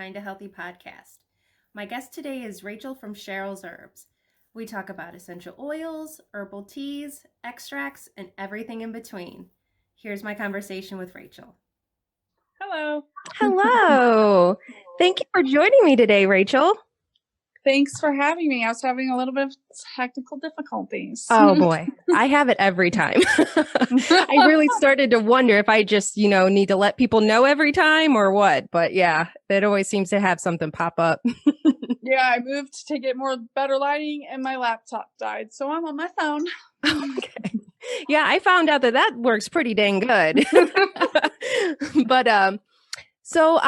Kinda Healthy podcast. My guest today is Rachel from Cheryl's Herbs. We talk about essential oils, herbal teas, extracts, and everything in between. Here's my conversation with Rachel. Hello. Hello. Thank you for joining me today, Rachel. Thanks for having me. I was having a little bit of technical difficulties. Oh boy, I have it every time. I really started to wonder if I just, need to let people know every time or what. But yeah, it always seems to have something pop up. Yeah, I moved to get better lighting and my laptop died. So I'm on my phone. Okay. Yeah, I found out that works pretty dang good. But So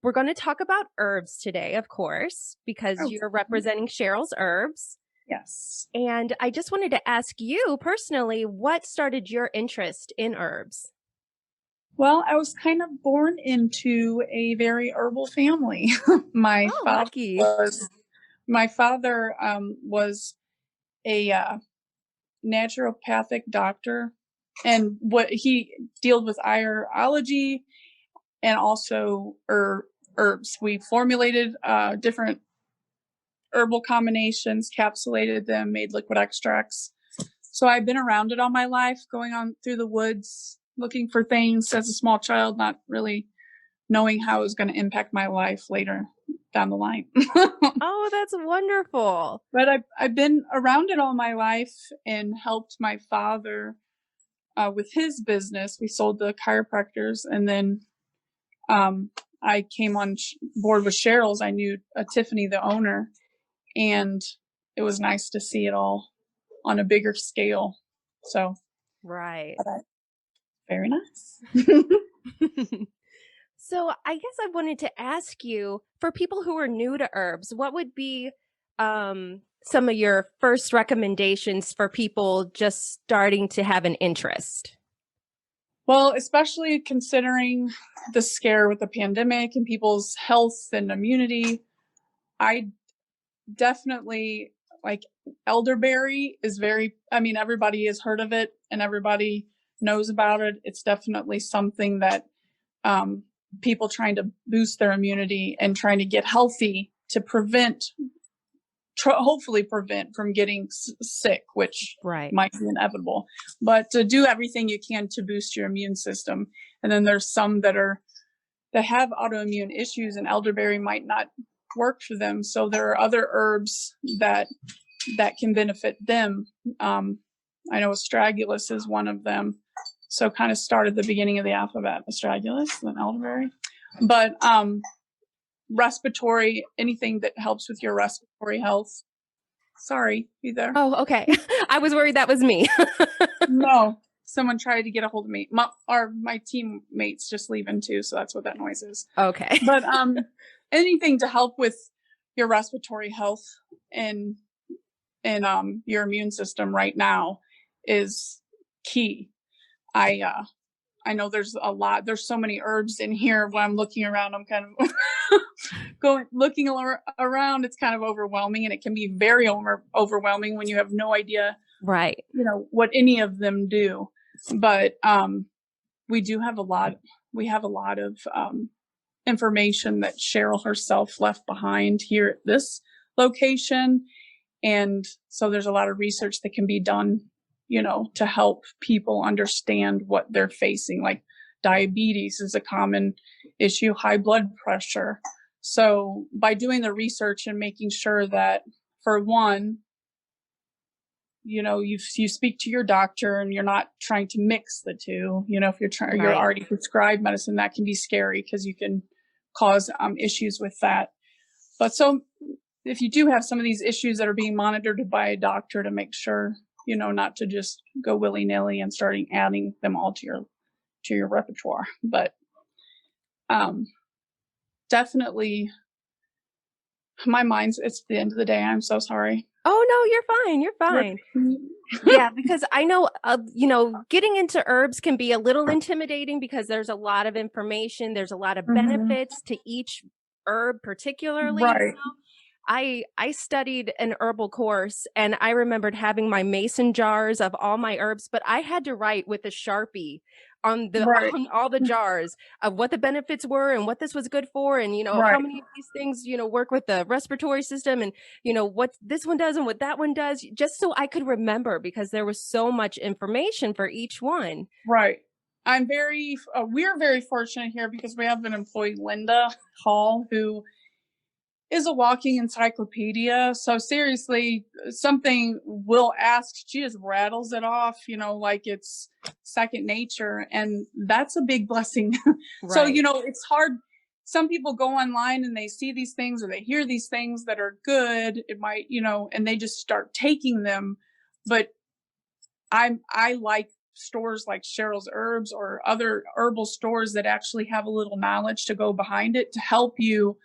we're going to talk about herbs today, of course, because you're representing Cheryl's Herbs. Yes. And I just wanted to ask you personally, what started your interest in herbs? Well, I was kind of born into a very herbal family. My father was a naturopathic doctor, and what he dealt with virology and also herbs. We formulated different herbal combinations, capsulated them, made liquid extracts. So I've been around it all my life, going on through the woods, looking for things as a small child, not really knowing how it was going to impact my life later down the line. Oh, that's wonderful. But I've been around it all my life and helped my father with his business. We sold to chiropractors, and then I came on board with Cheryl's. I knew Tiffany, the owner, and it was nice to see it all on a bigger scale. So, right. Very nice. So I guess I wanted to ask you, for people who are new to herbs, what would be some of your first recommendations for people just starting to have an interest? Well, especially considering the scare with the pandemic and people's health and immunity, I definitely like elderberry is everybody has heard of it and everybody knows about it. It's definitely something that people trying to boost their immunity and trying to get healthy to hopefully prevent from getting sick, which might be inevitable, but to do everything you can to boost your immune system. And then there's some that have autoimmune issues, and elderberry might not work for them. So there are other herbs that can benefit them. I know astragalus is one of them. So kind of start at the beginning of the alphabet, astragalus, then elderberry. But respiratory, anything that helps with your respiratory health. Sorry, you there? Oh, okay. I was worried that was me. No, someone tried to get a hold of me. My teammates just leaving too, so that's what that noise is. Okay. But anything to help with your respiratory health and your immune system right now is key. I know there's there's so many herbs in here. When I'm looking around, I'm kind of looking around. It's kind of overwhelming, and it can be very overwhelming when you have no idea, right, what any of them do. But we have a lot of information that Cheryl herself left behind here at this location. And so there's a lot of research that can be done, to help people understand what they're facing. Like diabetes is a common issue, high blood pressure. So by doing the research and making sure that, for one, you speak to your doctor and you're not trying to mix the two. If you're already prescribed medicine, that can be scary because you can cause issues with that. But so if you do have some of these issues that are being monitored by a doctor, to make sure, not to just go willy-nilly and starting adding them all to your repertoire. But definitely it's the end of the day. I'm so sorry. Oh, no, you're fine. You're fine. Yeah, because I know, getting into herbs can be a little intimidating because there's a lot of information. There's a lot of benefits to each herb particularly. Right. I studied an herbal course, and I remembered having my mason jars of all my herbs, but I had to write with a Sharpie on the Right. on all the jars of what the benefits were and what this was good for, and how Right. many of these things work with the respiratory system, and what this one does and what that one does, just so I could remember, because there was so much information for each one. Right. We're very fortunate here because we have an employee, Linda Hall, who is a walking encyclopedia. So seriously, something we'll ask, she just rattles it off, like it's second nature. And that's a big blessing. So, Right. it's hard. Some people go online and they see these things or they hear these things that are good. It might, and they just start taking them. But I like stores like Cheryl's Herbs or other herbal stores that actually have a little knowledge to go behind it to help you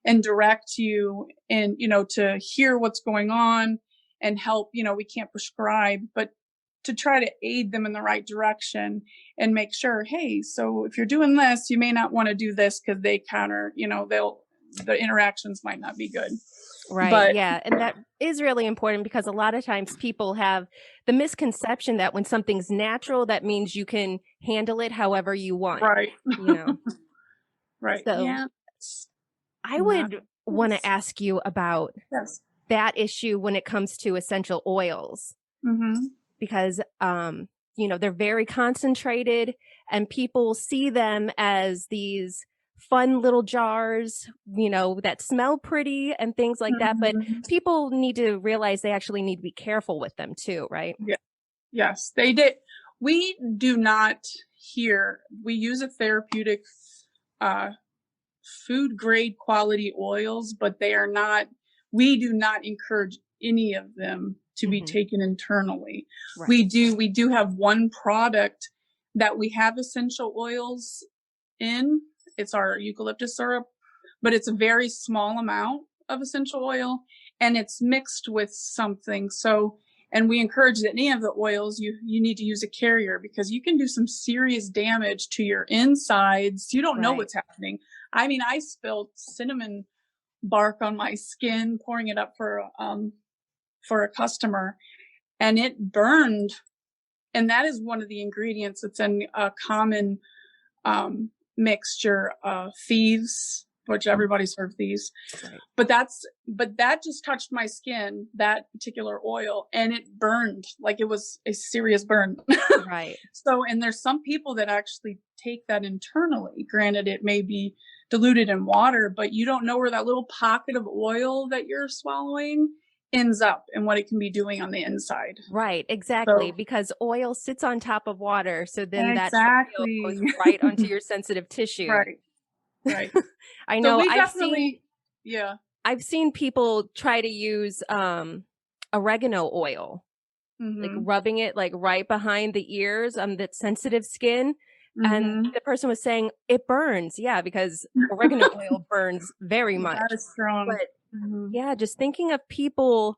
and direct you and, to hear what's going on and help. We can't prescribe, but to try to aid them in the right direction and make sure, hey, so if you're doing this, you may not want to do this because they counter, the interactions might not be good. Right. But Yeah. And that is really important, because a lot of times people have the misconception that when something's natural, that means you can handle it however you want. right, You know. right. So Yeah. I Not, would want to ask you about yes. that issue when it comes to essential oils, Mm-hmm. because they're very concentrated, and people see them as these fun little jars, that smell pretty and things like that. But Mm-hmm. people need to realize they actually need to be careful with them too, right? Yeah. Yes, they did. We do not here. We use a therapeutic uh, food grade quality oils, but they are not, we do not encourage any of them to be taken internally. Right. We do have one product that we have essential oils in. It's our eucalyptus syrup, but it's a very small amount of essential oil and it's mixed with something. So, and we encourage that any of the oils, you need to use a carrier because you can do some serious damage to your insides. You don't know Right. what's happening. I mean, I spilled cinnamon bark on my skin, pouring it up for a customer, and it burned. And that is one of the ingredients that's in a common mixture of thieves, which everybody's heard of thieves. Right. But that just touched my skin, that particular oil, and it burned like it was a serious burn. Right. So, and there's some people that actually take that internally. Granted, it may be diluted in water, but you don't know where that little pocket of oil that you're swallowing ends up and what it can be doing on the inside. Right, exactly, So, because oil sits on top of water, so then that oil goes exactly. right onto your sensitive tissue. Right. Right. I So know we definitely, yeah. I've seen people try to use oregano oil, like Mm-hmm. rubbing it like right behind the ears on that sensitive skin. And Mm-hmm. the person was saying it burns. Yeah, because oregano oil burns very much. That is strong. But Mm-hmm. yeah, just thinking of people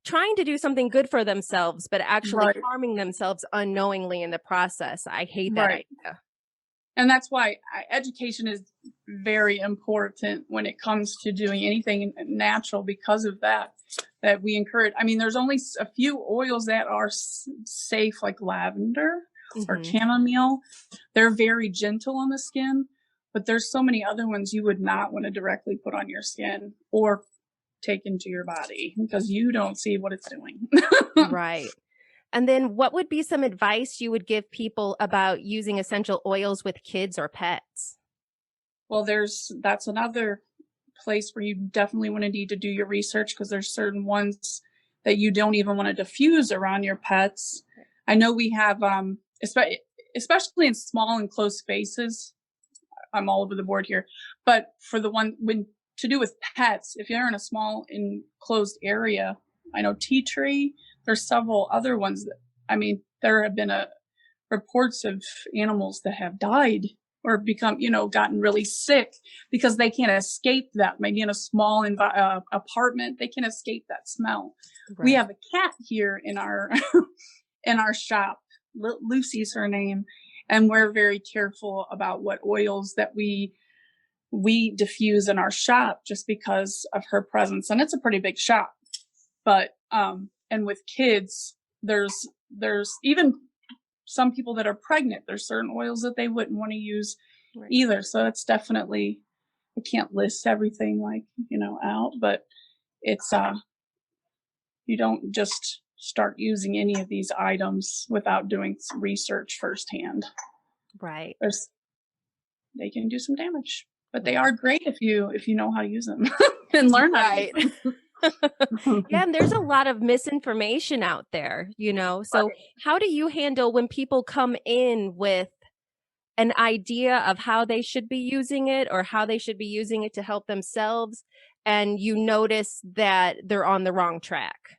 trying to do something good for themselves, but actually Right. harming themselves unknowingly in the process. I hate that Right. idea. And that's why education is very important when it comes to doing anything natural because of that we encourage. I mean, there's only a few oils that are safe, like lavender or chamomile. They're very gentle on the skin, but there's so many other ones you would not want to directly put on your skin or take into your body because you don't see what it's doing. Right. And then what would be some advice you would give people about using essential oils with kids or pets? Well, that's another place where you definitely want to need to do your research because there's certain ones that you don't even want to diffuse around your pets. I know we have, especially in small enclosed spaces. I'm all over the board here, but for the one when to do with pets, if you're in a small enclosed area, I know tea tree. There's several other ones that, I mean, there have been reports of animals that have died or become, gotten really sick because they can't escape that. Maybe in a small apartment, they can escape that smell. Right. We have a cat here in our in our shop. Lucy's her name, and we're very careful about what oils that we we diffuse in our shop just because of her presence. And it's a pretty big shop. But and with kids, there's even some people that are pregnant, there's certain oils that they wouldn't want to use either. So it's definitely, I can't list everything like, out, but it's you don't just start using any of these items without doing some research firsthand. Right. They can do some damage, but they are great if you know how to use them and learn how to use them. Yeah, and there's a lot of misinformation out there, So how do you handle when people come in with an idea of how they should be using it or how they should be using it to help themselves, and you notice that they're on the wrong track?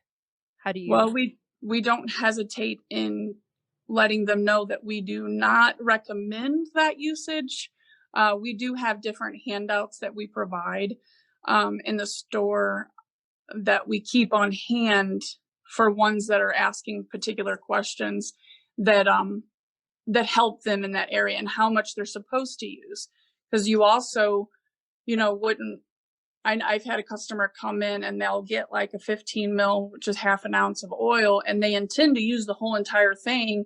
How do you? Well, we don't hesitate in letting them know that we do not recommend that usage. We do have different handouts that we provide in the store that we keep on hand for ones that are asking particular questions that help them in that area and how much they're supposed to use. Because you also, wouldn't, I've had a customer come in and they'll get like a 15 mil, which is half an ounce of oil, and they intend to use the whole entire thing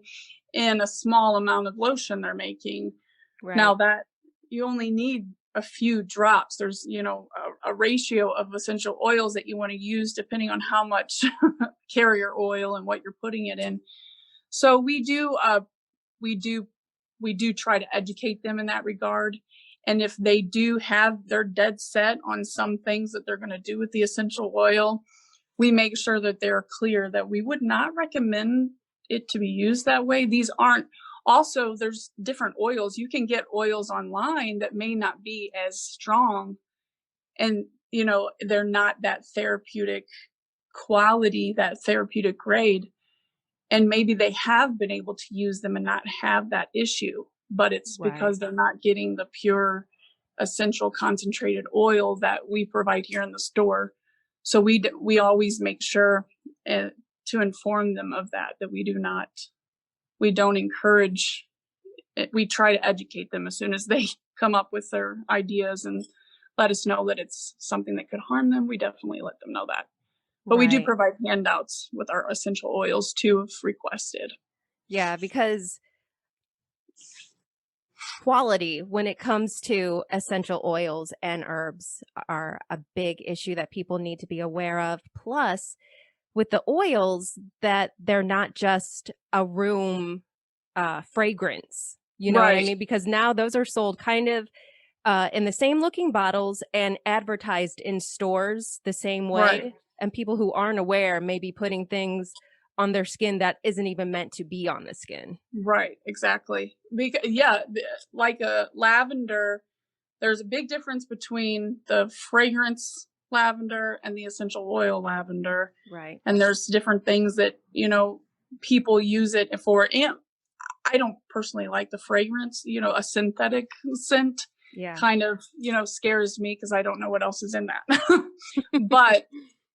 in a small amount of lotion they're making. Right. Now that you only need a few drops, there's, a ratio of essential oils that you want to use depending on how much carrier oil and what you're putting it in. So we do try to educate them in that regard. And if they they're dead set on some things that they're going to do with the essential oil, we make sure that they're clear that we would not recommend it to be used that way. These aren't, also there's different oils. You can get oils online that may not be as strong and, they're not that therapeutic quality, that therapeutic grade. And maybe they have been able to use them and not have that issue, but it's because they're not getting the pure essential concentrated oil that we provide here in the store. So we always make sure to inform them of that we don't encourage it. We try to educate them as soon as they come up with their ideas and let us know that it's something that could harm them. We definitely let them know that. But we do provide handouts with our essential oils too, if requested. Yeah, because quality when it comes to essential oils and herbs are a big issue that people need to be aware of. Plus, with the oils, that they're not just a room fragrance. You know what I mean? Because now those are sold kind of in the same looking bottles and advertised in stores the same way. Right. And people who aren't aware may be putting things on their skin that isn't even meant to be on the skin. Right, exactly. Because, like a lavender, there's a big difference between the fragrance lavender and the essential oil lavender. Right. And there's different things that, people use it for. And I don't personally like the fragrance, a synthetic scent kind of, scares me because I don't know what else is in that. But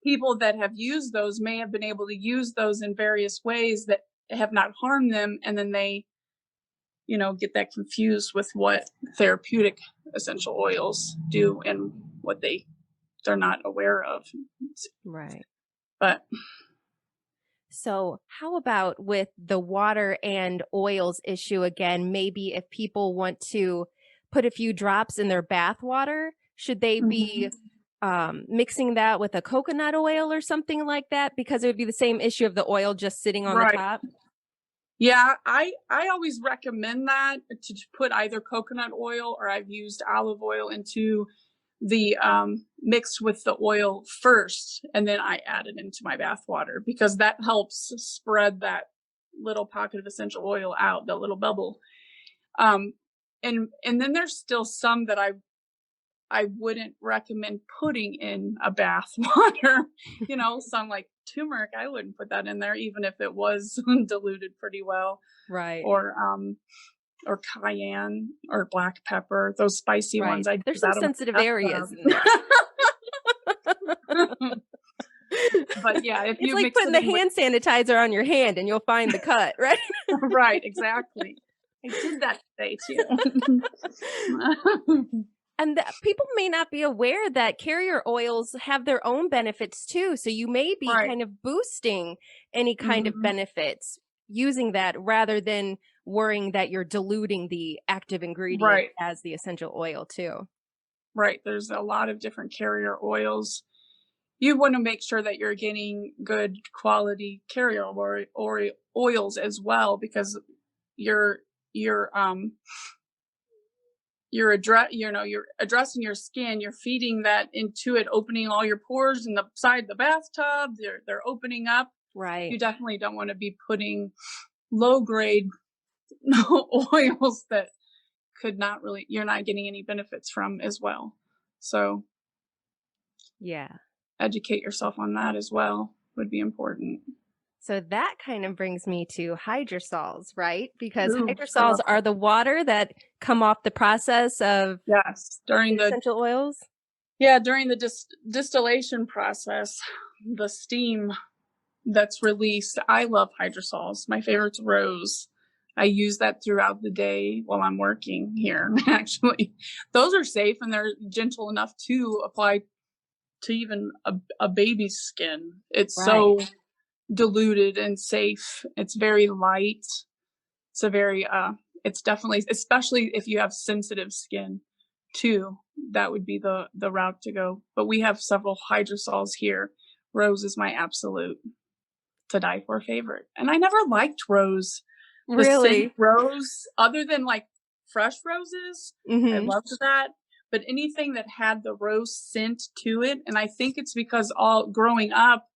people that have used those may have been able to use those in various ways that have not harmed them. And then they, get that confused with what therapeutic essential oils do and what they're not aware of. Right. But so how about with the water and oils issue again? Maybe if people want to put a few drops in their bath water, should they be mixing that with a coconut oil or something like that? Because it would be the same issue of the oil just sitting on the top. Yeah, I always recommend that to put either coconut oil or I've used olive oil into the mixed with the oil first, and then I add it into my bath water because that helps spread that little pocket of essential oil out, that little bubble. And then there's still some that I wouldn't recommend putting in a bath water. Some like turmeric, I wouldn't put that in there even if it was diluted pretty well. Right. Or cayenne or black pepper, those spicy ones. There's some sensitive areas in there. But yeah, if it's like putting the hand sanitizer on your hand and you'll find the cut, right? Right, exactly. I did that today too. And people may not be aware that carrier oils have their own benefits too. So you may be Right. kind of boosting any kind of Mhm. benefits using that rather than worrying that you're diluting the active ingredient Right. as the essential oil too. Right. There's a lot of different carrier oils. You want to make sure that you're getting good quality carrier or oils as well, because you're you're um you're you're addressing your skin, you're feeding that into it, opening all your pores in the side of the bathtub, they're opening up. Right. You definitely don't want to be putting low grade oils that could not really, you're not getting any benefits from as well. So Yeah. educate yourself on that as well would be important. So that kind of brings me to hydrosols, right? Because Ooh, I hydrosols love are the water that come off the process of yes. the essential oils. During the distillation process, the steam that's released. I love hydrosols. My favorite's rose. I use that throughout the day while I'm working here. Actually, those are safe and they're gentle enough to apply to even a baby's skin. It's Right. so diluted and safe. It's very light. It's a very it's definitely, especially if you have sensitive skin too, that would be the route to go. But we have several hydrosols here. Rose is my absolute to die for favorite. And I never liked rose, the scent Really? rose, other than like fresh roses. I Mm-hmm. loved that. But anything that had the rose scent to it, and I think it's because all growing up,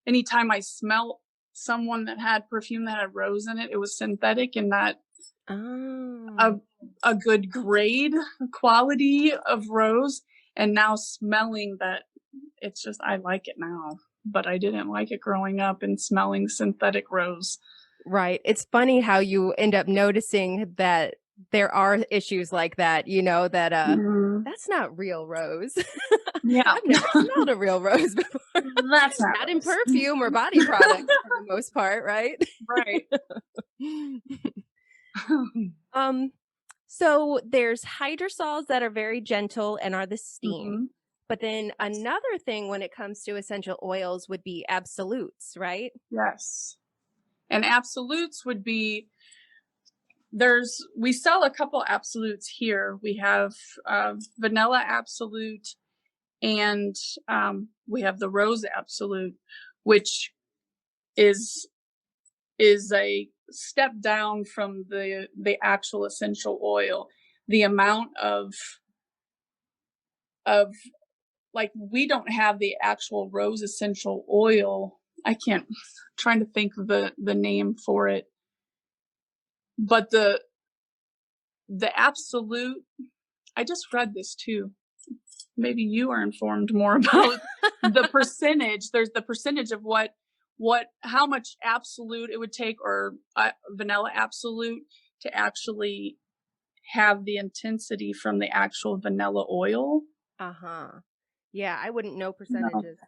anytime I smelled someone that had perfume that had rose in it, it was synthetic and not a, Oh. a good grade quality of rose. And now smelling that, it's just, I like it now, but I didn't like it growing up and smelling synthetic rose. Right. It's funny how you end up noticing that there are issues like that, that Mhm. that's not real rose. Yeah. I've never smelled a real rose before. That's not Not in rose. perfume or body products for the most part, right? Right. Um, so there's hydrosols that are very gentle and are the steam. Mhm. But then another thing when it comes to essential oils would be absolutes, right? Yes. And absolutes would be, we sell a couple absolutes here. We have vanilla absolute and we have the rose absolute, which is a step down from the actual essential oil. The amount of like, we don't have the actual rose essential oil. I can't, trying to think of the name for it, but the absolute, I just read this too. Maybe you are informed more about the percentage. There's the percentage of how much absolute it would take, or vanilla absolute, to actually have the intensity from the actual vanilla oil. Uh-huh. Yeah, I wouldn't know No. percentages.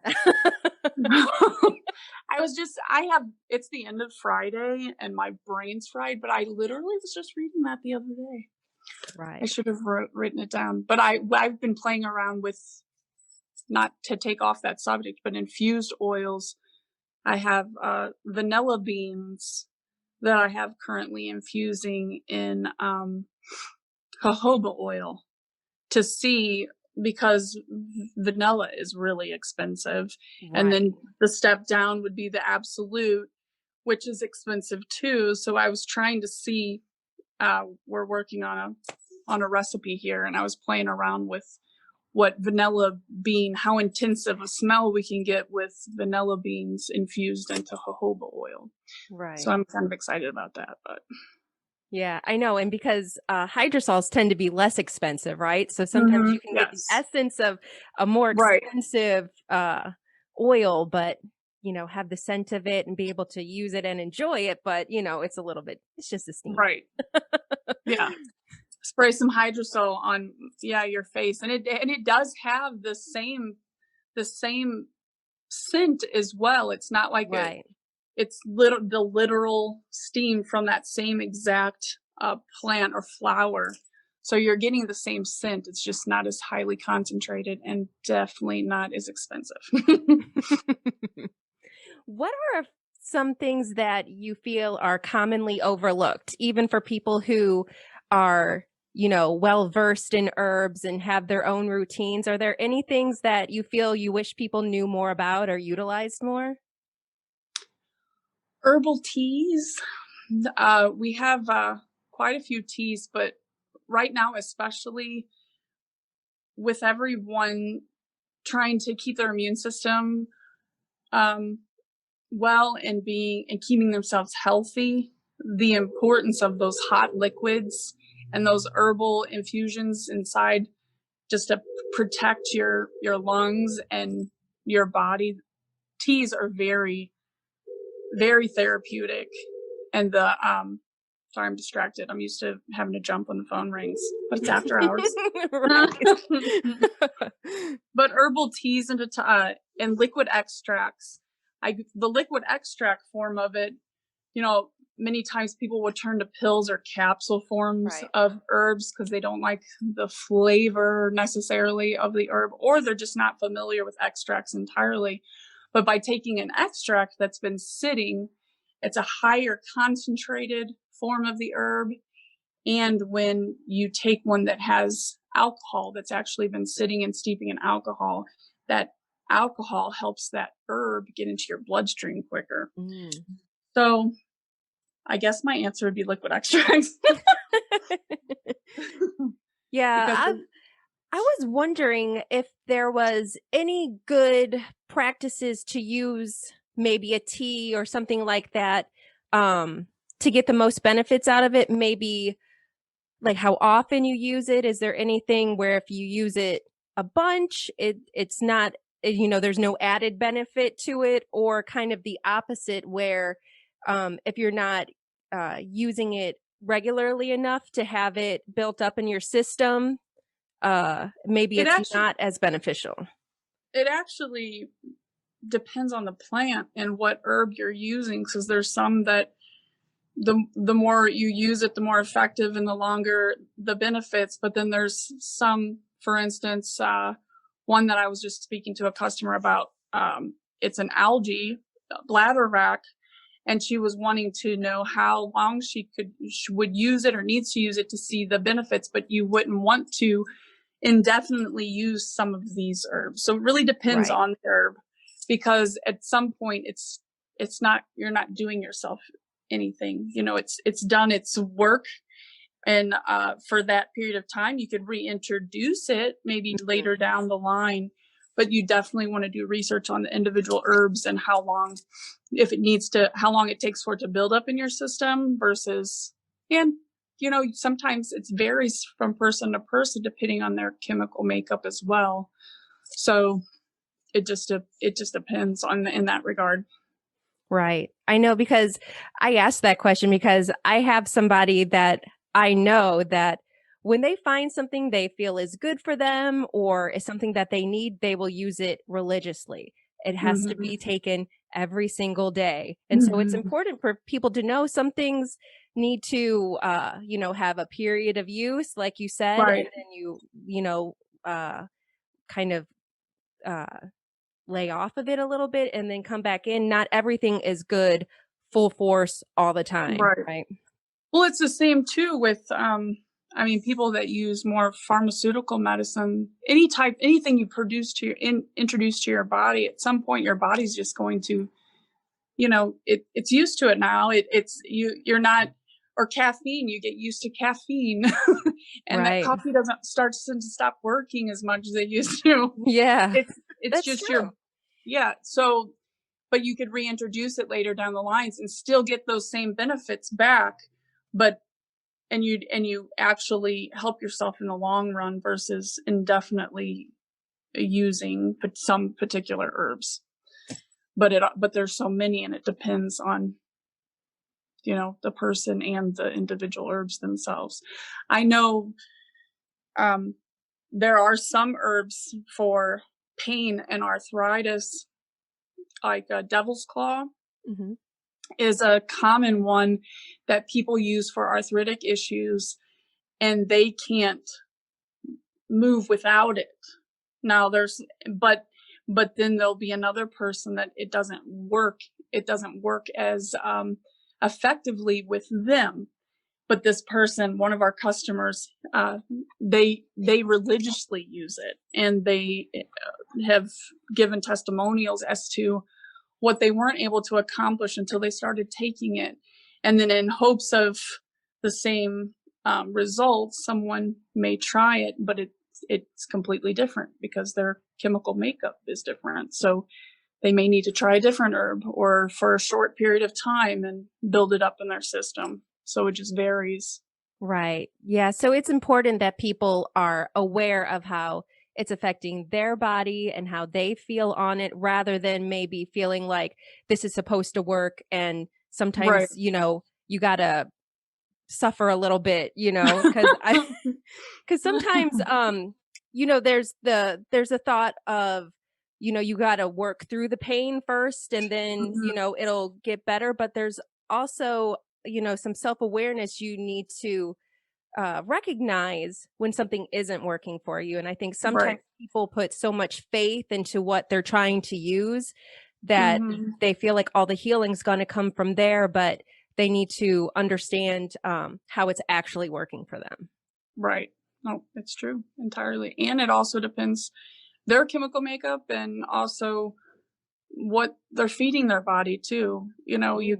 It's the end of Friday and my brain's fried, but I literally was just reading that the other day. I Right. should have written it down, but I've been playing around with, not to take off that subject, but infused oils. I have vanilla beans that I have currently infusing in jojoba oil to see, because vanilla is really expensive. And Right. then the step down would be the absolute, which is expensive too. So I was trying to see, we're working on a recipe here, and I was playing around with what vanilla bean, how intensive a smell we can get with vanilla beans infused into jojoba oil. So Right. I'm kind of excited about that. But Yeah, I know. And because hydrosols tend to be less expensive, right? So sometimes you can get the yes, essence of a more right, expensive oil, but have the scent of it and be able to use it and enjoy it. But it's just a steam. right, yeah. Spray some hydrosol on, your face, and it does have the same scent as well. It's not like Right. it's the literal steam from that same exact plant or flower. So you're getting the same scent. It's just not as highly concentrated and definitely not as expensive. What are some things that you feel are commonly overlooked, even for people who are, well versed in herbs and have their own routines? Are there any things that you feel you wish people knew more about or utilized more? Herbal teas. We have quite a few teas, but right now, especially with everyone trying to keep their immune system um, well and keeping themselves healthy, the importance of those hot liquids and those herbal infusions inside just to protect your lungs and your body. Teas are very, very therapeutic. And sorry, I'm distracted. I'm used to having to jump when the phone rings, but it's after hours. But herbal teas and liquid extracts. The liquid extract form of it, many times people would turn to pills or capsule forms of herbs because they don't like the flavor necessarily of the herb, or they're just not familiar with extracts entirely. But by taking an extract that's been sitting, it's a higher concentrated form of the herb. And when you take one that has alcohol that's actually been sitting and steeping in alcohol, that alcohol helps that herb get into your bloodstream quicker. So I guess my answer would be liquid extracts. Yeah, I was wondering if there was any good practices to use maybe a tea or something like that to get the most benefits out of it. Maybe like how often you use it. Is there anything where if you use it a bunch, it's not, there's no added benefit to it, or kind of the opposite where if you're not using it regularly enough to have it built up in your system, maybe it's not as beneficial. It actually depends on the plant and what herb you're using, because there's some that the more you use it, the more effective and the longer the benefits. But then there's some, for instance, one that I was just speaking to a customer about. It's an algae bladderwrack, and she was wanting to know how long she would use it or needs to use it to see the benefits. But you wouldn't want to indefinitely use some of these herbs. So it really depends on the herb, because at some point it's not, you're not doing yourself anything. It's done its work, and for that period of time you could reintroduce it maybe later down the line, but you definitely want to do research on the individual herbs and how long it takes for it to build up in your system versus, and sometimes it varies from person to person depending on their chemical makeup as well. So it just depends in that regard. Right. I know, because I asked that question because I have somebody that I know that when they find something they feel is good for them or is something that they need, they will use it religiously. It has to be taken every single day. And so it's important for people to know some things need to, have a period of use, like you said, and then kind of, lay off of it a little bit and then come back in. Not everything is good full force all the time. Right. Well, it's the same too with, people that use more pharmaceutical medicine, anything you introduce to your body, at some point your body's just going to, it's used to it now. You're not, or caffeine, you get used to caffeine and that coffee doesn't stop working as much as it used to. Yeah. It's just true. So, but you could reintroduce it later down the lines and still get those same benefits back, and you actually help yourself in the long run versus indefinitely using some particular herbs. But there's so many, and it depends on the person and the individual herbs themselves. I know there are some herbs for pain and arthritis, like devil's claw is a common one that people use for arthritic issues. and they can't move without it. Now but then there'll be another person that it doesn't work as effectively with them. But this person, one of our customers, they religiously use it, and they have given testimonials as to what they weren't able to accomplish until they started taking it. And then in hopes of the same results, someone may try it, but it's completely different because their chemical makeup is different. So they may need to try a different herb or for a short period of time and build it up in their system. So it just varies. Right. Yeah. So it's important that people are aware of how it's affecting their body and how they feel on it, rather than maybe feeling like this is supposed to work. And sometimes, Right. You got to suffer a little bit, because sometimes, there's a thought of, you got to work through the pain first, and then, it'll get better. But there's also, some self-awareness you need to recognize when something isn't working for you. And I think sometimes Right. people put so much faith into what they're trying to use that they feel like all the healing's going to come from there, but they need to understand how it's actually working for them. Right. No, it's true entirely. And it also depends their chemical makeup and also what they're feeding their body too. You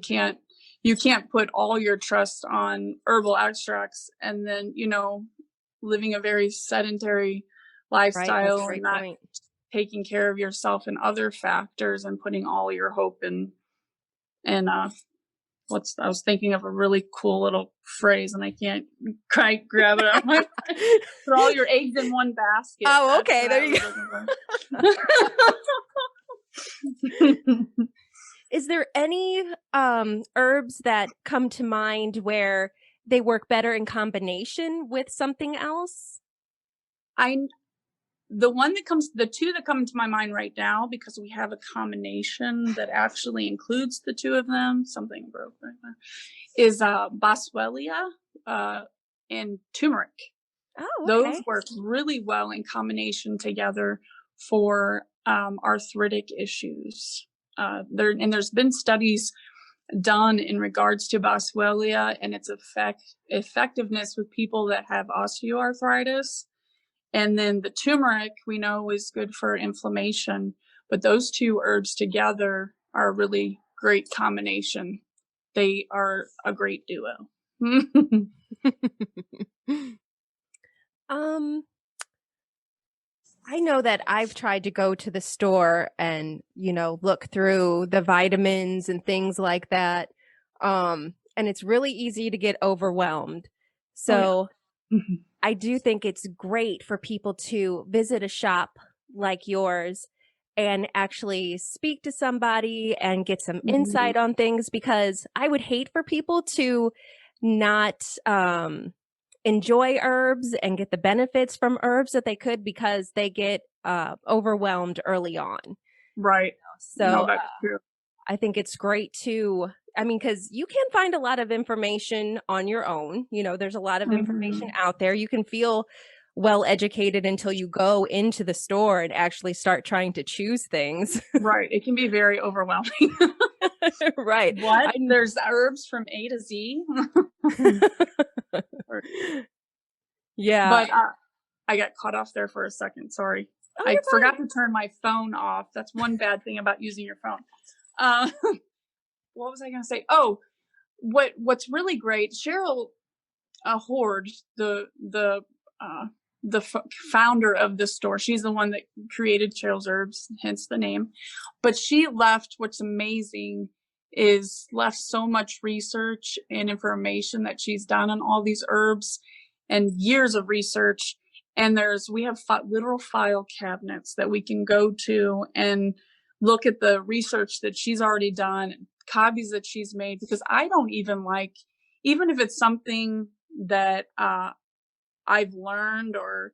can't put all your trust on herbal extracts and then, living a very sedentary lifestyle and not taking care of yourself and other factors and putting all your hope in. And I was thinking of a really cool little phrase and I can't quite grab it out of my mind. Put all your eggs in one basket. Oh, okay. There you go. Is there any herbs that come to mind where they work better in combination with something else? The two that come to my mind right now, because we have a combination that actually includes the two of them, something broke right there, is boswellia and turmeric. Oh, okay. Those work really well in combination together for arthritic issues. There's been studies done in regards to boswellia and its effectiveness with people that have osteoarthritis. And then the turmeric we know is good for inflammation, but those two herbs together are a really great combination. They are a great duo. I know that I've tried to go to the store and, look through the vitamins and things like that. And it's really easy to get overwhelmed. So I do think it's great for people to visit a shop like yours and actually speak to somebody and get some insight on things, because I would hate for people to not enjoy herbs and get the benefits from herbs that they could because they get overwhelmed early on. Right. So no, that's true. I think it's great because you can find a lot of information on your own. There's a lot of information out there. You can feel well educated until you go into the store and actually start trying to choose things. Right. It can be very overwhelming. Right. What? There's herbs from A to Z. Yeah. But I got caught off there for a second. Sorry. Oh, I forgot to turn my phone off. That's one bad thing about using your phone. What was I going to say? Oh, what's really great, Cheryl Horde, the founder of this store, she's the one that created Cheryl's Herbs, hence the name. But she left, what's amazing is left so much research and information that she's done on all these herbs and years of research. And we have literal file cabinets that we can go to and look at the research that she's already done, copies that she's made, because I don't even even if it's something that I've learned or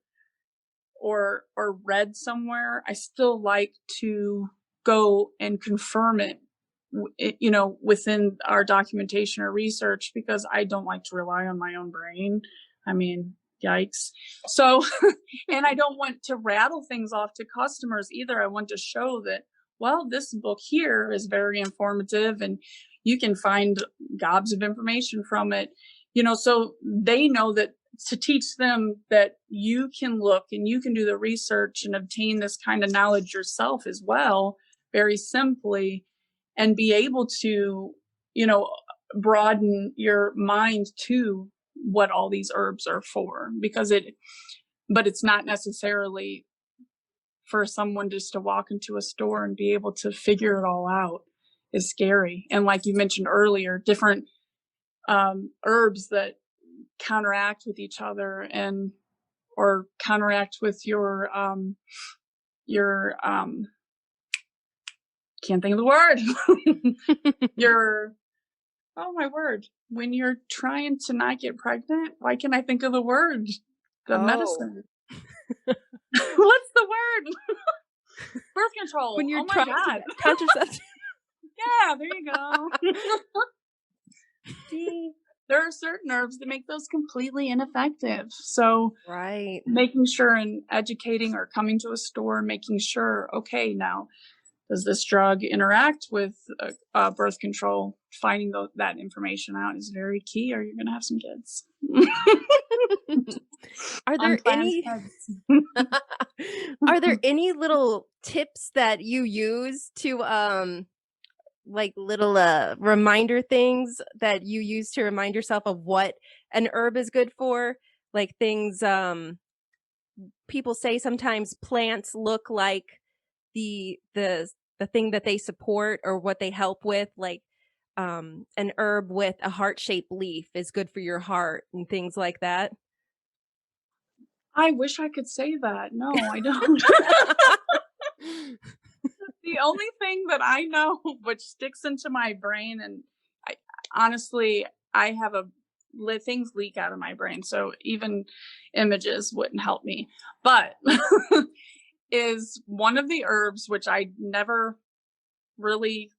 read somewhere, I still like to go and confirm it, within our documentation or research, because I don't like to rely on my own brain. I mean, yikes. So, and I don't want to rattle things off to customers either. I want to show that, well, this book here is very informative and you can find gobs of information from it, so they know that, to teach them that you can look and you can do the research and obtain this kind of knowledge yourself as well, very simply, and be able to, broaden your mind to what all these herbs are for, but it's not necessarily for someone just to walk into a store and be able to figure it all out is scary. And like you mentioned earlier, different herbs that counteract with each other or counteract with your can't think of the word. Oh my word. When you're trying to not get pregnant, why can't I think of the word? The medicine. What's the word? Birth control. When you're oh my trying God. to contraception. Yeah, there you go. See, there are certain herbs that make those completely ineffective. So Right. making sure and educating or coming to a store and making sure, okay, now, does this drug interact with birth control? Finding that information out is very key, or you're going to have some kids. Are there are there any little tips that you use to like little reminder things that you use to remind yourself of what an herb is good for? Like things people say sometimes plants look like the thing that they support or what they help with, like an herb with a heart-shaped leaf is good for your heart and things like that. I wish I could say that. No, I don't. The only thing that I know, which sticks into my brain, and honestly, I have things leak out of my brain, so even images wouldn't help me. But is one of the herbs, which I never really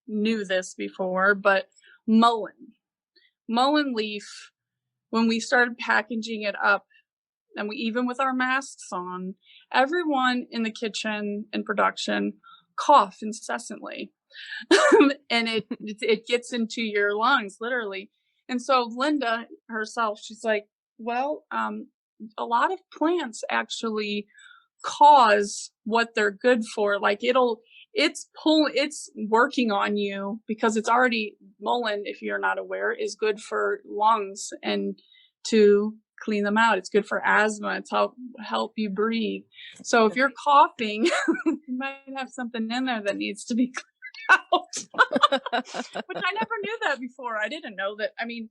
knew this before, but mullein leaf. When we started packaging it up, and even with our masks on, everyone in the kitchen and production cough incessantly. And it gets into your lungs, literally. And so Linda herself, she's like, well, a lot of plants actually cause what they're good for. Like it's working on you, because it's already, mullein, if you're not aware, is good for lungs and to clean them out. It's good for asthma. It's help you breathe. So if you're coughing, you might have something in there that needs to be cleaned out. Which I never knew that before. I didn't know that. I mean,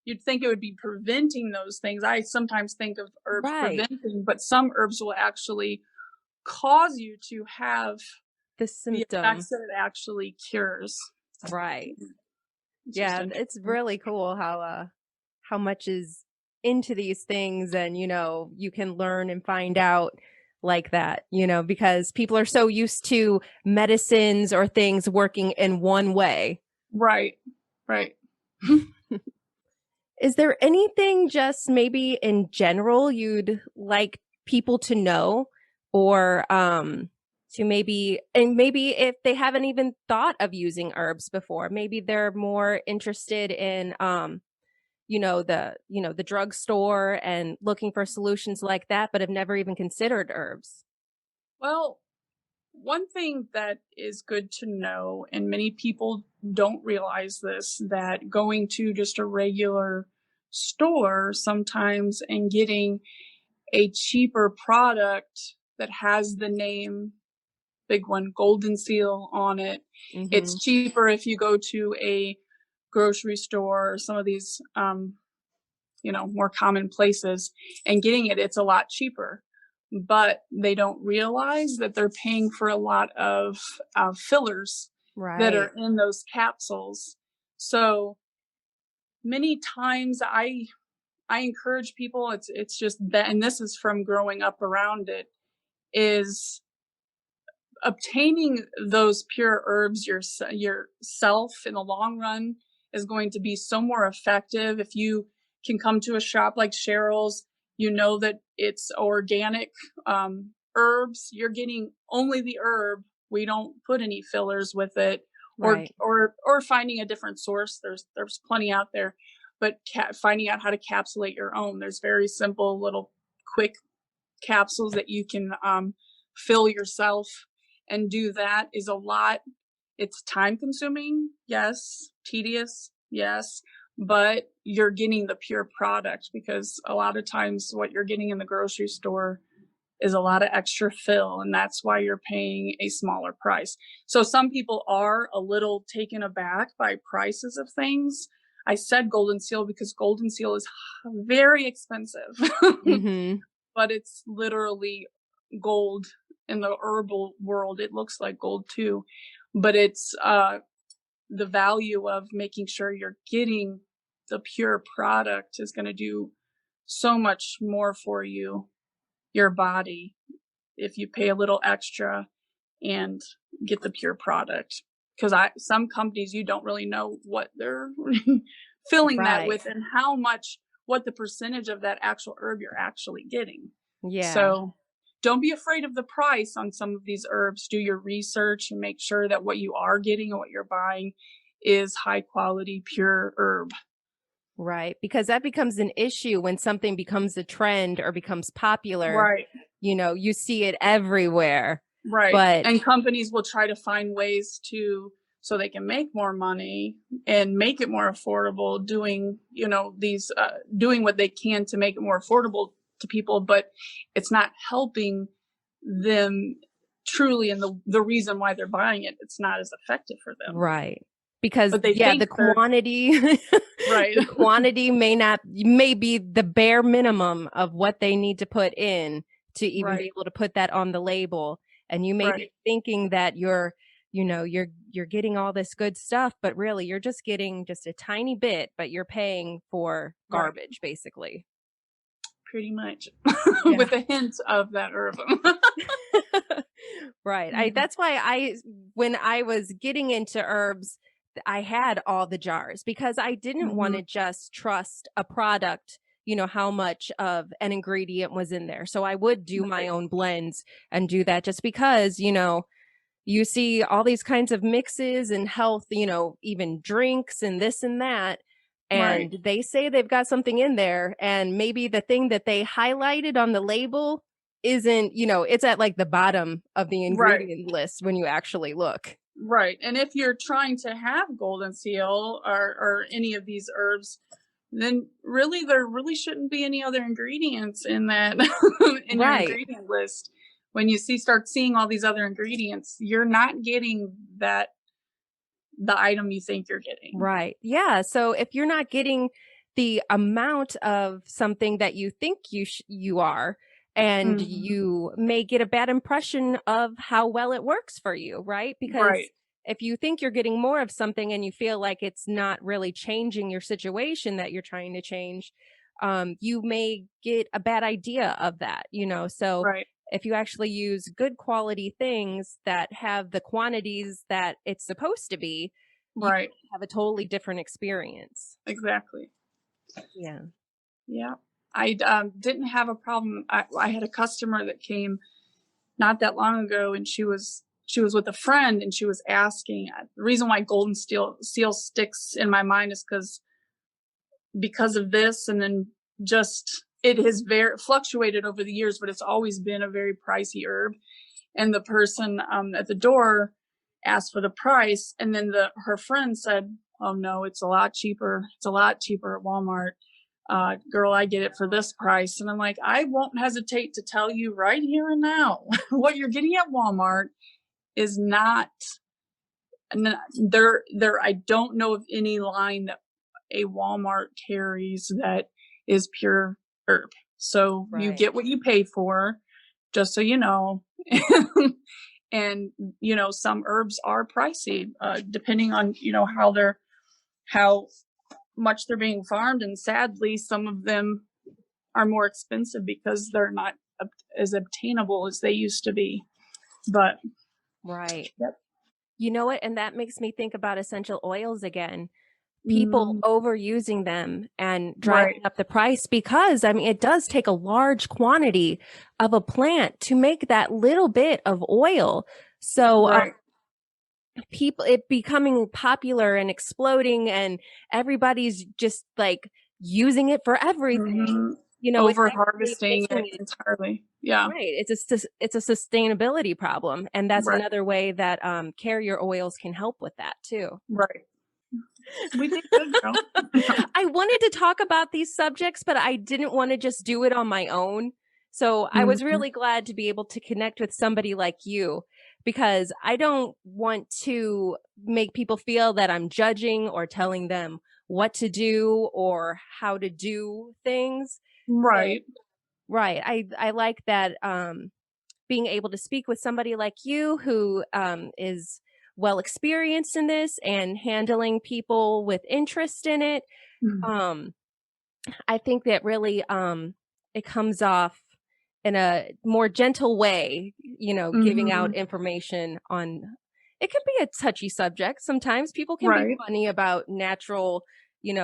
you'd think it would be preventing those things. I sometimes think of herbs preventing, but some herbs will actually cause you to have the symptom effects that it actually cures. Right. Yeah, it's really cool how much is into these things, and you can learn and find out like that, because people are so used to medicines or things working in one way. Right. Is there anything just maybe in general you'd like people to know, or to maybe if they haven't even thought of using herbs before, maybe they're more interested in the drugstore and looking for solutions like that, but have never even considered herbs? Well, one thing that is good to know, and many people don't realize this, that going to just a regular store sometimes and getting a cheaper product that has the name, big one, Golden Seal on it. Mm-hmm. It's cheaper if you go to a grocery store or some of these, more common places, and getting it's a lot cheaper. But they don't realize that they're paying for a lot of fillers that are in those capsules. So many times I encourage people, it's just that, and this is from growing up around it, is obtaining those pure herbs yourself in the long run is going to be so more effective if you can come to a shop like Cheryl's, you know that it's organic herbs. You're getting only the herb. We don't put any fillers with it, Right. or finding a different source. There's plenty out there, but finding out how to capsulate your own. There's very simple little quick capsules that you can fill yourself, and do that is a lot. It's time consuming, yes, tedious, yes, but you're getting the pure product, because a lot of times what you're getting in the grocery store is a lot of extra fill, and that's why you're paying a smaller price. So some people are a little taken aback by prices of things. I said Golden Seal because Golden Seal is very expensive, Mm-hmm. but it's literally gold. In the herbal world, it looks like gold too, but it's the value of making sure you're getting the pure product is going to do so much more for you, your body, if you pay a little extra and get the pure product. Because some companies, you don't really know what they're filling that Right. with, and how much, what the percentage of that actual herb you're actually getting. Yeah. So don't be afraid of the price on some of these herbs. Do your research and make sure that what you are getting and what you're buying is high quality, pure herb. Right. Because that becomes an issue when something becomes a trend or becomes popular. Right. You see it everywhere. Right. But And companies will try to find ways so they can make more money and make it more affordable, doing, these, doing what they can to make it more affordable to people, but it's not helping them truly. And the reason why they're buying it, it's not as effective for them. right. Because But they think the quantity right. the quantity may be the bare minimum of what they need to put in to even Right. be able to put that on the label. And you may be Right. thinking that you're getting all this good stuff, but really you're just getting just a tiny bit, but you're paying for Right. garbage, basically. Pretty much. Yeah. With a hint of that herb. Right. That's why when I was getting into herbs, I had all the jars, because I didn't want to just trust a product, how much of an ingredient was in there. So I would do my own blends and do that, just because, you see all these kinds of mixes and health, even drinks and this and that. And Right. they say they've got something in there, and maybe the thing that they highlighted on the label isn't, it's at like the bottom of the ingredient list when you actually look. Right. And if you're trying to have Golden Seal or any of these herbs, then really there really shouldn't be any other ingredients in that in your Right. ingredient list. When you start seeing all these other ingredients, you're not getting the item you think you're getting. Right. Yeah. So if you're not getting the amount of something that you think you are, and you may get a bad impression of how well it works for you, right? Because if you think you're getting more of something and you feel like it's not really changing your situation that you're trying to change, you may get a bad idea of that, So if you actually use good quality things that have the quantities that it's supposed to be, you have a totally different experience. Exactly. Yeah. Yeah. I didn't have a problem. I had a customer that came not that long ago, and she was with a friend, and she was asking. The reason why Golden Seal sticks in my mind is because of this, and then just it has very fluctuated over the years, but it's always been a very pricey herb. And the person at the door asked for the price, and then her friend said, "Oh no, it's a lot cheaper. It's a lot cheaper at Walmart. Girl, I get it for this price." And I'm like, I won't hesitate to tell you right here and now, what you're getting at Walmart is not there. I don't know of any line that a Walmart carries that is pure herb. So you get what you pay for, just so you know. And some herbs are pricey, depending on how much they're being farmed, and sadly some of them are more expensive because they're not as obtainable as they used to be. But right. Yep. You know what? And that makes me think about essential oils again, people overusing them and driving Right. up the price, because I mean it does take a large quantity of a plant to make that little bit of oil. So Right. people, it becoming popular and exploding, and everybody's just like using it for everything. It's Over actually harvesting making it it entirely. Yeah. right. It's a sustainability problem, and that's Right. another way that carrier oils can help with that too. Right. We did good, girl. I wanted to talk about these subjects, but I didn't want to just do it on my own. So I was really glad to be able to connect with somebody like you, because I don't want to make people feel that I'm judging or telling them what to do or how to do things. So, Right. right. I like that being able to speak with somebody like you who is well experienced in this and handling people with interest in it. Um, I think that really it comes off in a more gentle way, giving out information on it can be a touchy subject. Sometimes people can be Right. funny about natural,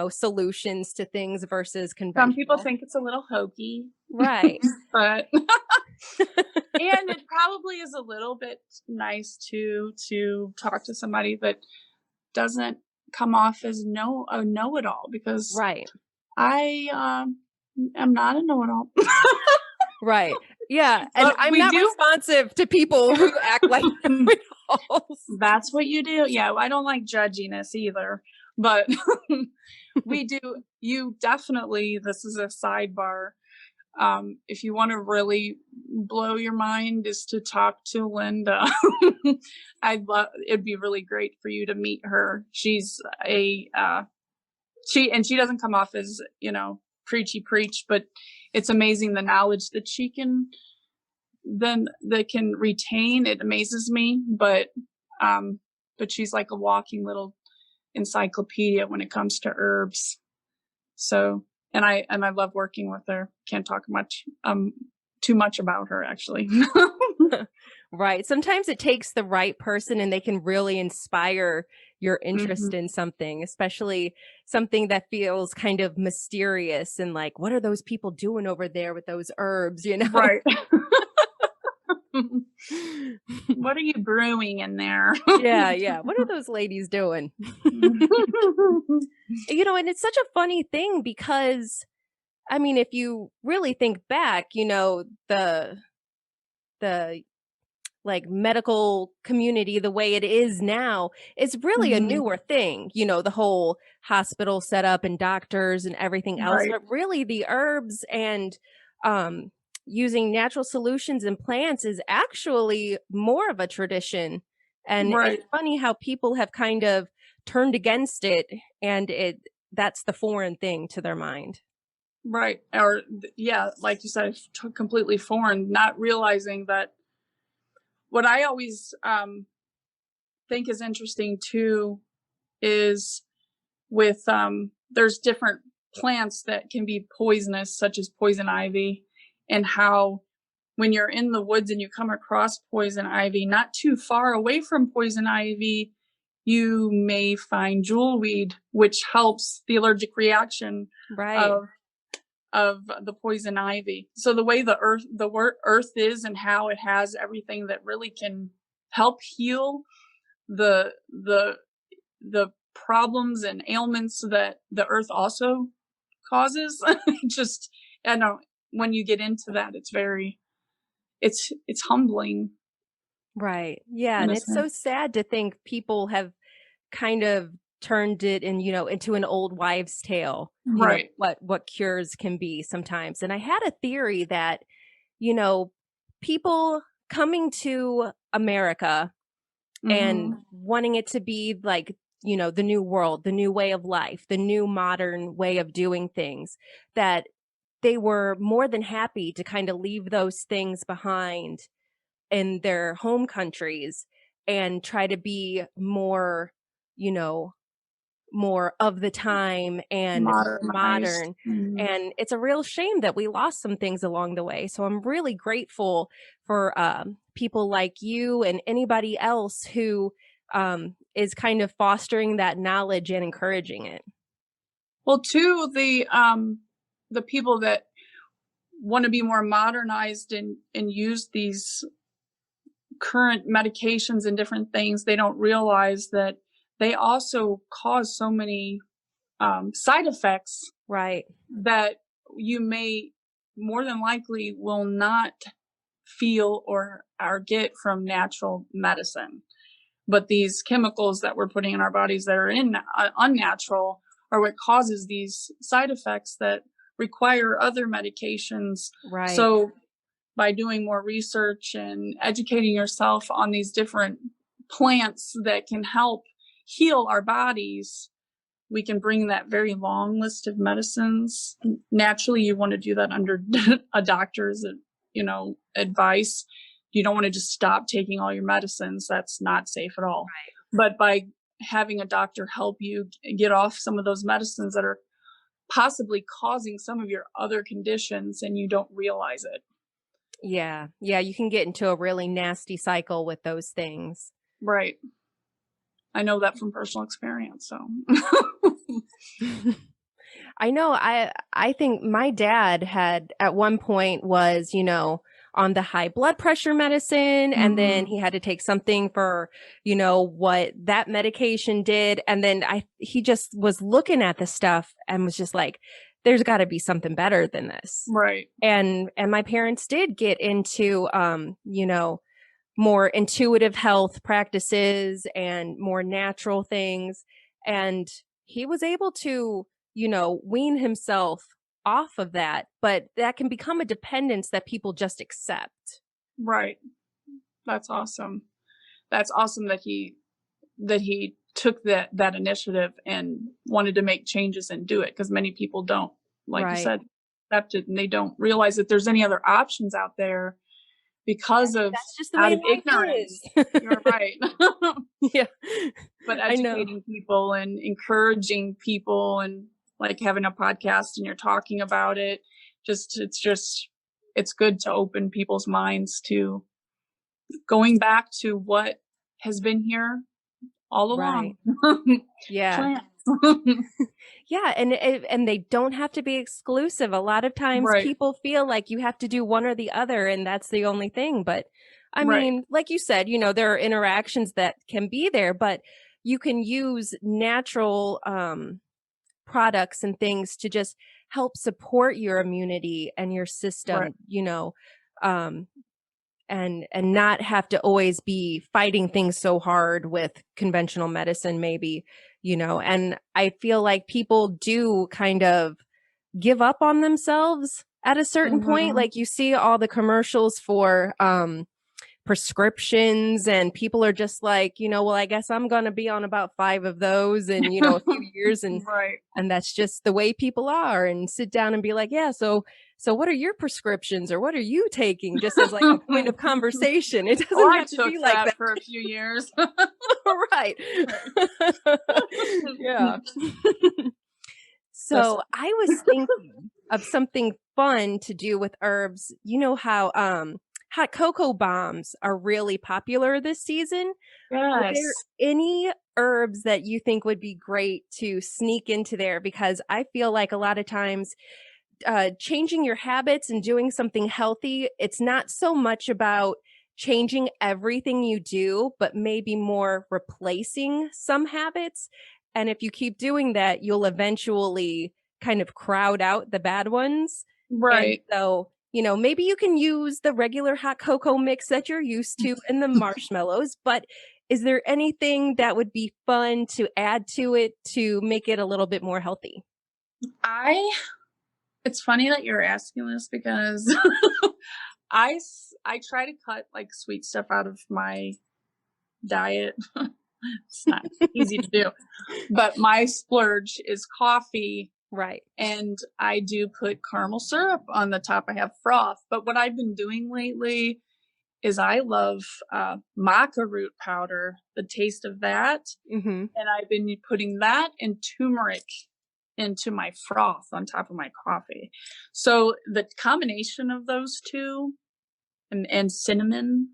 solutions to things versus Some people conventional. think it's a little hokey, Right. but and it probably is a little bit nice to talk to somebody that doesn't come off as a know-it-all, because Right. I am not a know-it-all. Right. Yeah. And But I'm we not do. responsive to people who act like know-it-alls. That's what you do. Yeah, I don't like judginess either, but we do. You definitely. This is a sidebar. If you want to really blow your mind, is to talk to Linda. I'd love. It'd be really great for you to meet her. She's she doesn't come off as preachy preach, but it's amazing the knowledge that she can retain. It amazes me, but she's like a walking little encyclopedia when it comes to herbs. So, and I love working with her. Can't talk too much about her, actually. Right. Sometimes it takes the right person and they can really inspire your interest in something, especially something that feels kind of mysterious and like, what are those people doing over there with those herbs, Right. What are you brewing in there? Yeah. What are those ladies doing? And it's such a funny thing because, I mean, if you really think back, the like medical community the way it is now is really a newer thing, the whole hospital setup and doctors and everything else. Right. But really the herbs and using natural solutions and plants is actually more of a tradition. And Right. it's funny how people have kind of turned against it, and that's the foreign thing to their mind. Right. Or yeah, like you said, it's completely foreign, not realizing that. What I always think is interesting too is with there's different plants that can be poisonous, such as poison ivy, and how when you're in the woods and you come across poison ivy, not too far away from poison ivy, you may find jewelweed, which helps the allergic reaction Right. of the poison ivy. So the way the earth is, and how it has everything that really can help heal the problems and ailments that the earth also causes. Just, I know, when you get into that, it's humbling. Right. Yeah. And it's so sad to think people have kind of turned it into an old wives' tale, Right. what cures can be sometimes. And I had a theory that, people coming to America and wanting it to be like, the new world, the new way of life, the new modern way of doing things, that they were more than happy to kind of leave those things behind in their home countries and try to be more, more of the time and more modern. And it's a real shame that we lost some things along the way. So I'm really grateful for people like you and anybody else who is kind of fostering that knowledge and encouraging it. Well, too, the people that want to be more modernized and use these current medications and different things, they don't realize that they also cause so many side effects, Right. that you may more than likely will not feel or get from natural medicine. But these chemicals that we're putting in our bodies that are unnatural are what causes these side effects that require other medications. Right. So by doing more research and educating yourself on these different plants that can help heal our bodies, we can bring that very long list of medicines. Naturally, you want to do that under a doctor's, advice. You don't want to just stop taking all your medicines. That's not safe at all. Right. But by having a doctor help you get off some of those medicines that are possibly causing some of your other conditions and you don't realize it. Yeah. Yeah. You can get into a really nasty cycle with those things. Right. I know that from personal experience. So I know I think my dad had at one point was, on the high blood pressure medicine, and then he had to take something for, what that medication did. And then he just was looking at the stuff and was just like, there's got to be something better than this. Right. And my parents did get into, more intuitive health practices and more natural things. And he was able to, wean himself off of that, but that can become a dependence that people just accept. Right. That's awesome. That's awesome that he took that initiative and wanted to make changes and do it, because many people don't, like you said, accept it, and they don't realize that there's any other options out there because that's just the out way of ignorance. You're right. Yeah. But educating people and encouraging people, and like having a podcast and you're talking about it, it's good to open people's minds to going back to what has been here all along. Right. Yeah. Plants. Yeah, and they don't have to be exclusive. A lot of times people feel like you have to do one or the other, and that's the only thing. But I mean, like you said, there are interactions that can be there, but you can use natural products and things to just help support your immunity and your system, and not have to always be fighting things so hard with conventional medicine, maybe, and I feel like people do kind of give up on themselves at a certain point. Like you see all the commercials for prescriptions, and people are just like, well, I guess I'm going to be on about 5 of those in, a few years. And, and that's just the way people are, and sit down and be like, yeah, so what are your prescriptions, or what are you taking, just as like a point of conversation. It doesn't have to be like that for a few years. Right. Yeah. So I was thinking of something fun to do with herbs. You know how hot cocoa bombs are really popular this season? Yes. Are there any herbs that you think would be great to sneak into there? Because I feel like a lot of times changing your habits and doing something healthy, it's not so much about changing everything you do, but maybe more replacing some habits. And if you keep doing that, you'll eventually kind of crowd out the bad ones. Right. And so, maybe you can use the regular hot cocoa mix that you're used to and the marshmallows, but is there anything that would be fun to add to it to make it a little bit more healthy? It's funny that you're asking this, because I try to cut like sweet stuff out of my diet. It's not easy to do, but my splurge is coffee. Right. And I do put caramel syrup on the top. I have froth, but what I've been doing lately is I love maca root powder, the taste of that. And I've been putting that and turmeric into my froth on top of my coffee. So the combination of those two and cinnamon,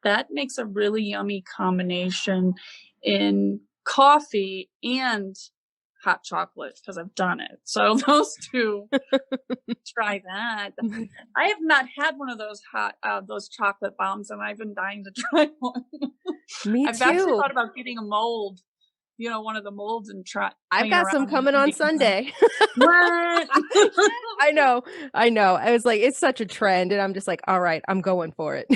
that makes a really yummy combination in coffee and hot chocolate because I've done it. So those two, try that. I have not had one of those chocolate bombs, and I've been dying to try one. Me I've actually too. thought about getting a mold, one of the molds, and I've playing got some around coming and on making them. Sunday. What? I know. I was like, it's such a trend, and I'm just like, all right, I'm going for it.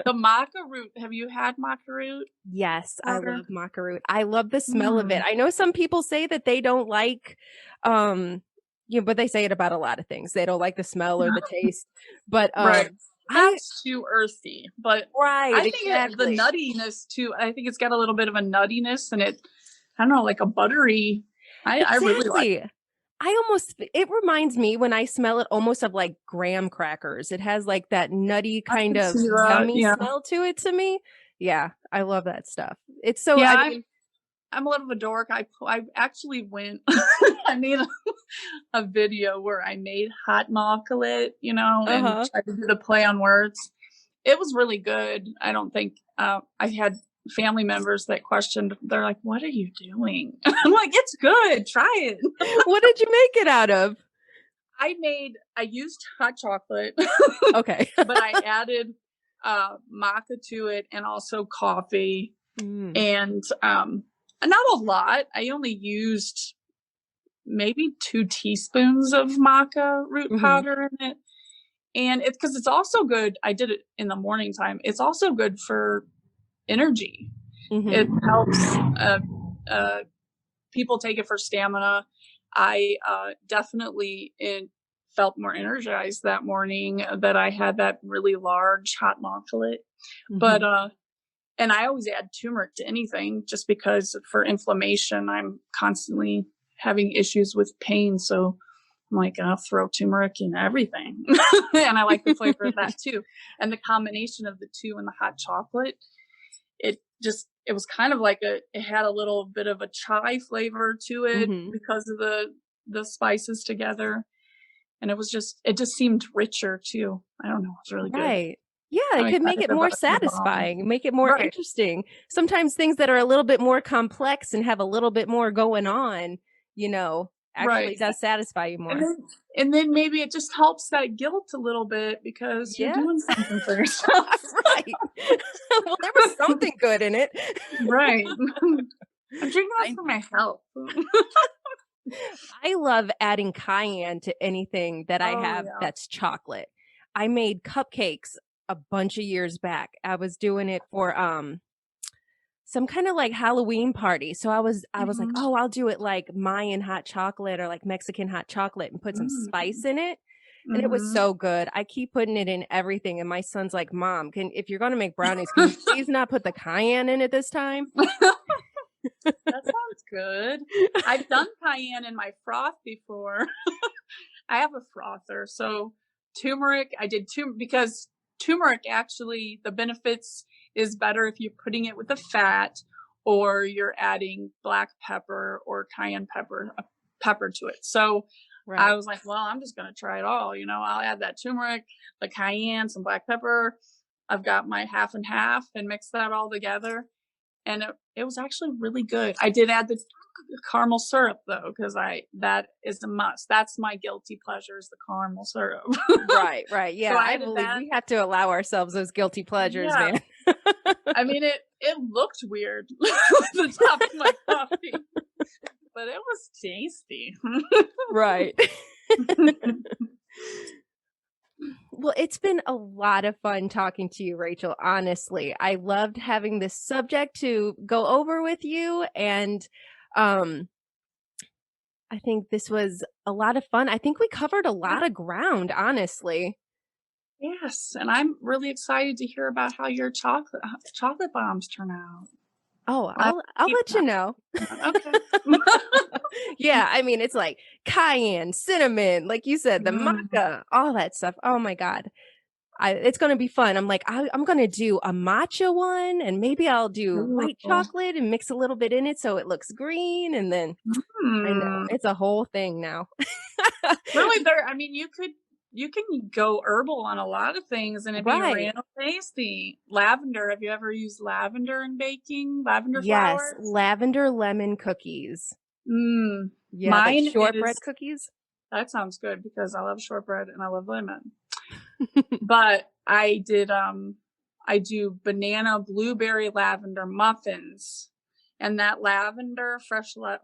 The maca root. Have you had maca root Yes, I powder? love maca root. I love the smell of it. I know some people say that they don't like, but they say it about a lot of things. They don't like the smell or the taste. But Right. I That's too earthy, but right, I think the exactly. nuttiness too. I think it's got a little bit of a nuttiness, and I don't know, like a buttery. I really like. Exactly. It reminds me when I smell it almost of like graham crackers. It has like that nutty I kind can of see that. yummy Yeah, smell to it to me. Yeah, I love that stuff. It's so, yeah. I mean, I'm a little of a dork. I actually went. I made a video where I made hot chocolate, and uh-huh. tried to do the play on words. It was really good. I don't think I had family members that questioned. They're like, "What are you doing?" I'm like, "It's good. Try it." What did you make it out of? I used hot chocolate, Okay. but I added maca to it and also coffee, Mm. and not a lot. I only used maybe 2 teaspoons of maca root Mhm. powder in it. And it's because it's also good. I did it in the morning time. It's also good for energy. It Mhm. helps uh, people take it for stamina. I definitely felt more energized that morning that I had that really large hot chocolate. But Mhm. and I always add turmeric to anything just because for inflammation, I'm constantly having issues with pain. So I'm like, I'll throw turmeric in everything. And I like the flavor of that too. And the combination of the two and the hot chocolate, it was kind of like it had a little bit of a chai flavor to it Mhm. because of the spices together. And it just seemed richer too. I don't know. It's really good. Right. Yeah, I'm it could make excited it more about the bomb. satisfying, make it more Right. interesting. Sometimes things that are a little bit more complex and have a little bit more going on, Right. actually does satisfy you And more. then and then maybe it just helps that guilt a little bit because you're Yeah. doing something for yourself. Right. Well, there was something good in it. Right. I'm drinking that I for my health. I love adding cayenne to anything that I Oh, have yeah. that's chocolate. I made cupcakes a bunch of years back. I was doing it for some kind of like Halloween party. So I was like, Mhm. "Oh, I'll do it like Mayan hot chocolate or like Mexican hot chocolate and put some spice Mm. in it." And it was Mhm. so good. I keep putting it in everything and my son's like, "Mom, if you're going to make brownies, can you please not put the cayenne in it this time?" That sounds good. I've done cayenne in my froth before. I have a frother, so turmeric, I did because turmeric actually the benefits is better if you're putting it with a fat or you're adding black pepper or cayenne pepper to it. So I Right. was like, well, I'm just gonna try it all. I'll add that turmeric, the cayenne, some black pepper. I've got my half and half and mix that all together. And it was actually really good. I did add the caramel syrup though, because I that is a must. That's my guilty pleasure is the caramel syrup. Right, right. So Yeah, I I added believe that. we have to allow ourselves those guilty pleasures, Yeah. man. I mean it looked weird with the top of my coffee, but it was tasty. Right. Well, it's been a lot of fun talking to you, Rachel, honestly. I loved having this subject to go over with you, and um I think this was a lot of fun. I think we covered a Yeah. lot of ground, honestly. Yes, and I'm really excited to hear about how your chocolate bombs turn out. Oh, I'll have to I'll keep let you know. that. Okay. Yeah, I mean, it's like cayenne, cinnamon, like you said, the Mm. maca, all that stuff. Oh my God. It's gonna be fun. I'm like, I'm gonna do a matcha one, and maybe I'll do white Ooh. chocolate and mix a little bit in it so it looks green, and then I know Mm. it's a whole thing now. Really, there. I mean, you could. you can go herbal on a lot of things and it'd be Right. real tasty. Lavender. Have you ever used lavender in baking? Lavender Yes, flowers? lavender lemon cookies. Mm. Yeah, like Mine shortbread is, cookies. that sounds good because I love shortbread and I love lemon. But I do banana blueberry lavender muffins. And that lavender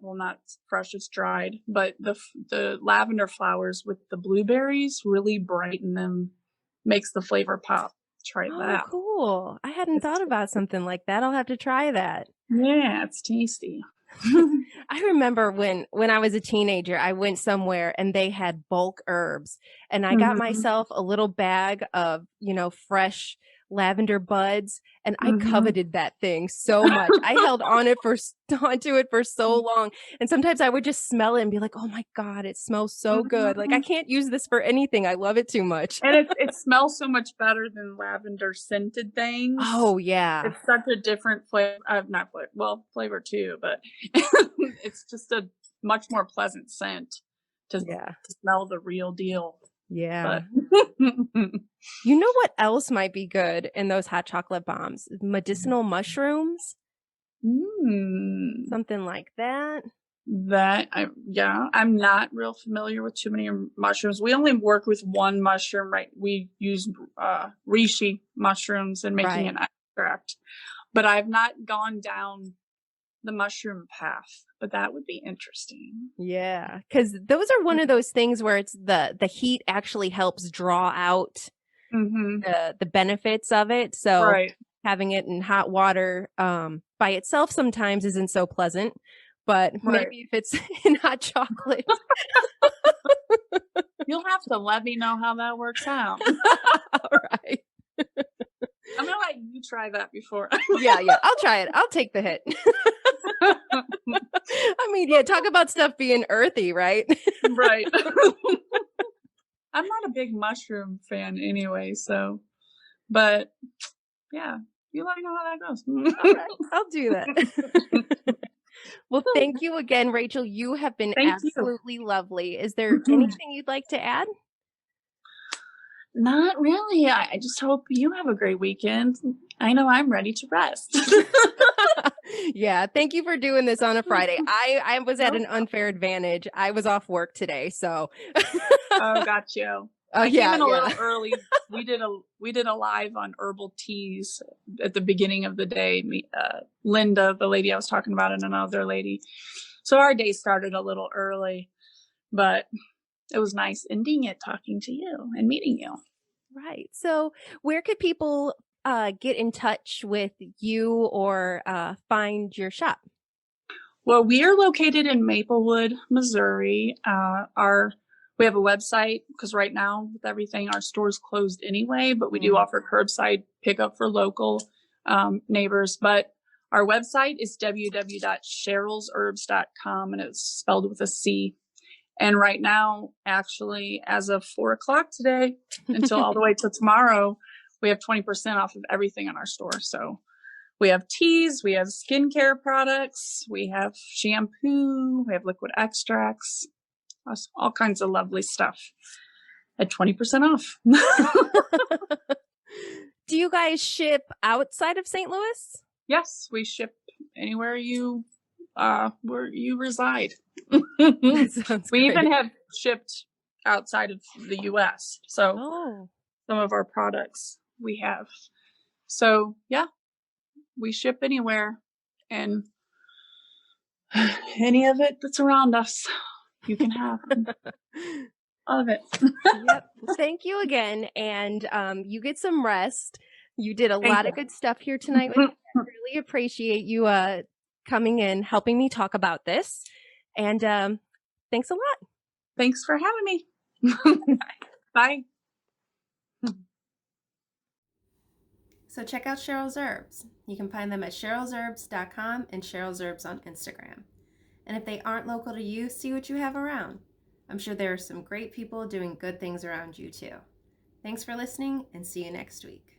well, not fresh, it's dried, but the lavender flowers with the blueberries really brighten them, makes the flavor pop. Try Oh, that. cool. I hadn't It's thought about something like that. I'll have to try that. Yeah, it's tasty. I remember when I was a teenager, I went somewhere and they had bulk herbs, and I got Mhm, myself a little bag of, fresh lavender buds, and I mhm. coveted that thing so much. I held onto it for so long, and sometimes I would just smell it and be like, "Oh my God, it smells so good. Like I Mhm. can't use this for anything. I love it too much." And it smells so much better than lavender scented things. Oh, yeah. It's such a different flavor, not flavor, well, flavor too, but it's just a much more pleasant scent Yeah. to smell the real deal. Yeah. But You know what else might be good in those hot chocolate bombs? Medicinal mushrooms, mm, something like that. I'm not real familiar with too many mushrooms. We only work with one mushroom, right? We use reishi mushrooms in making an Right. extract, but I've not gone down the mushroom path, but that would be interesting. Yeah, because those are one of those things where it's the heat actually helps draw out Mhm. the benefits of it. So Right. having it in hot water by itself sometimes isn't so pleasant, but Right. maybe if it's in hot chocolate. You'll have to let me know how that works out. All right. I'm gonna let you try that before. Yeah, yeah. I'll try it. I'll take the hit. I mean, yeah, talk about stuff being earthy, right? Right. I'm not a big mushroom fan anyway, so but yeah, you let me know how that All goes. right, I'll do that. Well, thank you again, Rachel. You have been Thank you. absolutely lovely. Is there anything you'd like to add? Not really. I just hope you have a great weekend. I know I'm ready to rest. Yeah, thank you for doing this on a Friday. I was at No an unfair advantage. I was off work today, so Oh, got you. oh I came yeah, in a yeah. little early. We did a live on herbal teas at the beginning of the day. Linda, the lady I was talking about, and another lady. So our day started a little early, but it was nice ending it talking to you and meeting you. Right. So, where could people get in touch with you or find your shop? Well, we are located in Maplewood, Missouri. We have a website because right now with everything, our store's closed anyway, but we do Mm. offer curbside pickup for local neighbors. But our website is www.cherylsherbs.com, and it's spelled with a C. And right now, actually, as of 4 o'clock today until all the way till tomorrow, we have 20% off of everything in our store. So we have teas, we have skincare products, we have shampoo, we have liquid extracts, all kinds of lovely stuff at 20% off. Do you guys ship outside of St. Louis? Yes, we ship anywhere where you reside. That sounds We great. even have shipped outside of the US. So Oh, some of our products we have. So yeah, we ship anywhere and any of it that's around us, you can have all of it. yep. Well, thank you again, and you get some rest. You did a Thank lot of good stuff here tonight with me. I really appreciate you coming in, helping me talk about this, and thanks a lot. Thanks for having me. Bye. So check out Cheryl's Herbs. You can find them at cherylsherbs.com and Cheryl's Herbs on Instagram. And if they aren't local to you, see what you have around. I'm sure there are some great people doing good things around you too. Thanks for listening and see you next week.